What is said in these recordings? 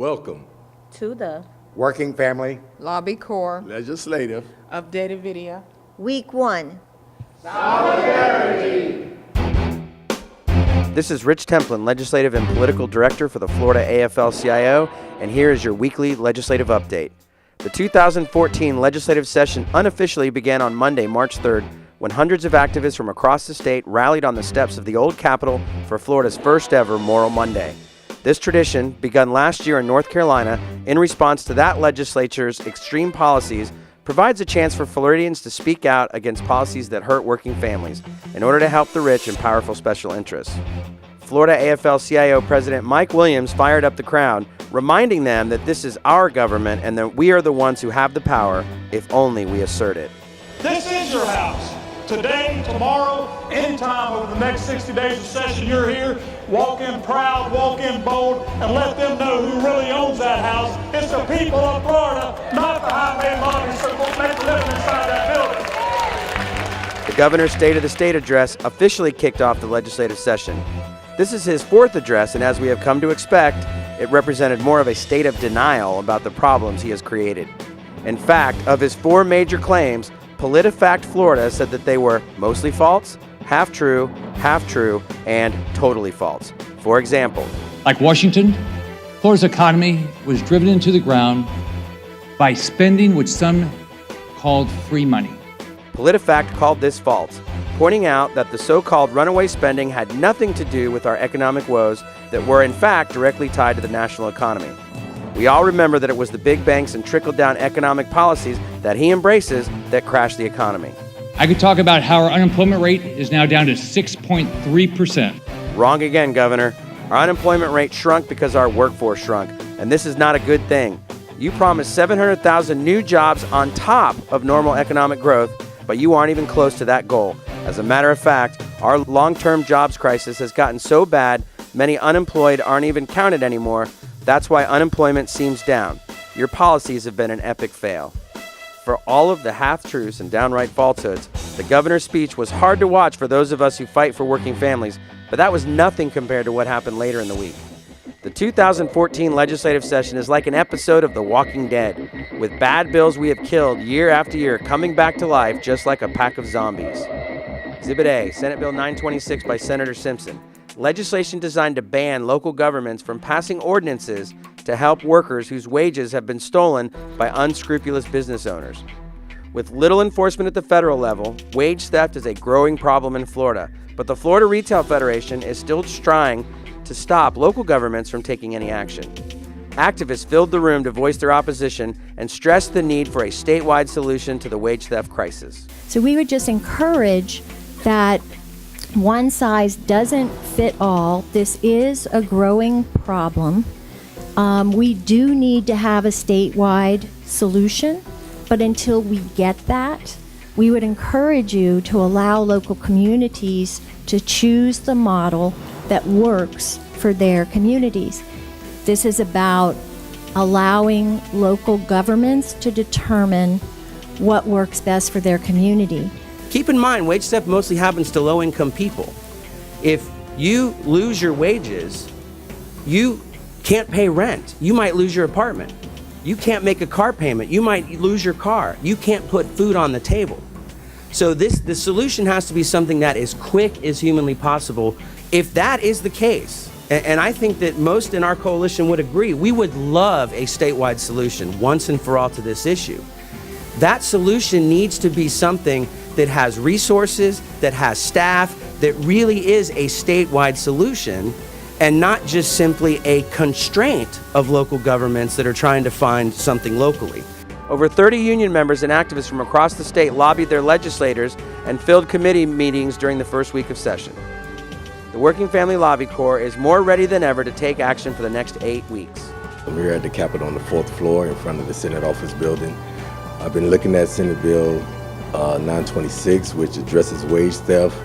Welcome to the Working Family Lobby Corps Legislative Updated Video. Week 1. This is Rich Templin, Legislative and Political Director for the Florida AFL-CIO, and here is your weekly legislative update. The 2014 legislative session unofficially began on Monday, March 3rd, when hundreds of activists from across the state rallied on the steps of the old Capitol for Florida's first ever Moral Monday. This tradition, begun last year in North Carolina in response to that legislature's extreme policies, provides a chance for Floridians to speak out against policies that hurt working families in order to help the rich and powerful special interests. Florida AFL-CIO President Mike Williams fired up the crowd, reminding them that this is our government and that we are the ones who have the power if only we assert it. This is your house. Today, tomorrow, anytime over the next 60 days of session, you're here. Walk in proud, walk in bold, and let them know who really owns that house. It's the people of Florida, not the high-paid lobbyists that won't make a living inside that building. The governor's State of the State address officially kicked off the legislative session. This is his fourth address, and as we have come to expect, it represented more of a state of denial about the problems he has created. In fact, of his four major claims, PolitiFact Florida said that they were mostly false, half true, and totally false. For example, like Washington, Florida's economy was driven into the ground by spending what some called free money. PolitiFact called this false, pointing out that the so-called runaway spending had nothing to do with our economic woes that were in fact directly tied to the national economy. We all remember that it was the big banks and trickle-down economic policies that he embraces that crashed the economy. I could talk about how our unemployment rate is now down to 6.3%. Wrong again, Governor. Our unemployment rate shrunk because our workforce shrunk, and this is not a good thing. You promised 700,000 new jobs on top of normal economic growth, but you aren't even close to that goal. As a matter of fact, our long-term jobs crisis has gotten so bad, many unemployed aren't even counted anymore. That's why unemployment seems down. Your policies have been an epic fail. For all of the half-truths and downright falsehoods, the governor's speech was hard to watch for those of us who fight for working families, but that was nothing compared to what happened later in the week. The 2014 legislative session is like an episode of The Walking Dead, with bad bills we have killed year after year coming back to life just like a pack of zombies. Exhibit A, Senate Bill 926 by Senator Simpson. Legislation designed to ban local governments from passing ordinances to help workers whose wages have been stolen by unscrupulous business owners. With little enforcement at the federal level, wage theft is a growing problem in Florida, but the Florida Retail Federation is still trying to stop local governments from taking any action. Activists filled the room to voice their opposition and stressed the need for a statewide solution to the wage theft crisis. So we would just encourage that one size doesn't fit all. This is a growing problem. We do need to have a statewide solution, but until we get that, we would encourage you to allow local communities to choose the model that works for their communities. This is about allowing local governments to determine what works best for their community. Keep in mind, wage theft mostly happens to low-income people. If you lose your wages, you can't pay rent. You might lose your apartment. You can't make a car payment. You might lose your car. You can't put food on the table. So the solution has to be something that is quick as humanly possible. If that is the case, and I think that most in our coalition would agree, we would love a statewide solution once and for all to this issue. That solution needs to be something that has resources, that has staff, that really is a statewide solution, and not just simply a constraint of local governments that are trying to find something locally. Over 30 union members and activists from across the state lobbied their legislators and filled committee meetings during the first week of session. The Working Family Lobby Corps is more ready than ever to take action for the next 8 weeks. We're at the Capitol on the 4th floor in front of the Senate office building. I've been looking at Senate Bill 926, which addresses wage theft,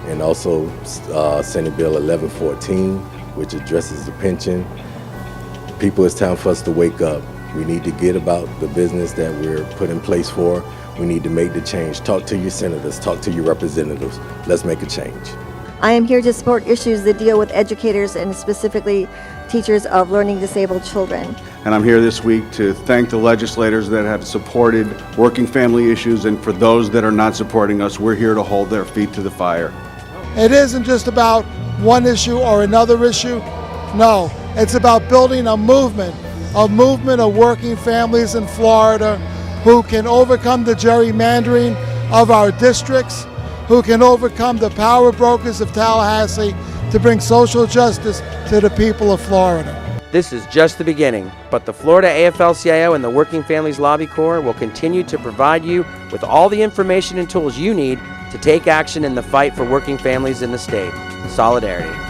and also Senate Bill 1114, which addresses the pension. People, it's time for us to wake up. We need to get about the business that we're put in place for. We need to make the change. Talk to your senators, talk to your representatives. Let's make a change. I am here to support issues that deal with educators and specifically teachers of learning disabled children. And I'm here this week to thank the legislators that have supported working family issues, and for those that are not supporting us, we're here to hold their feet to the fire. It isn't just about one issue or another issue. No, it's about building a movement of working families in Florida who can overcome the gerrymandering of our districts, who can overcome the power brokers of Tallahassee to bring social justice to the people of Florida. This is just the beginning, but the Florida AFL-CIO and the Working Families Lobby Corps will continue to provide you with all the information and tools you need to take action in the fight for working families in the state. Solidarity.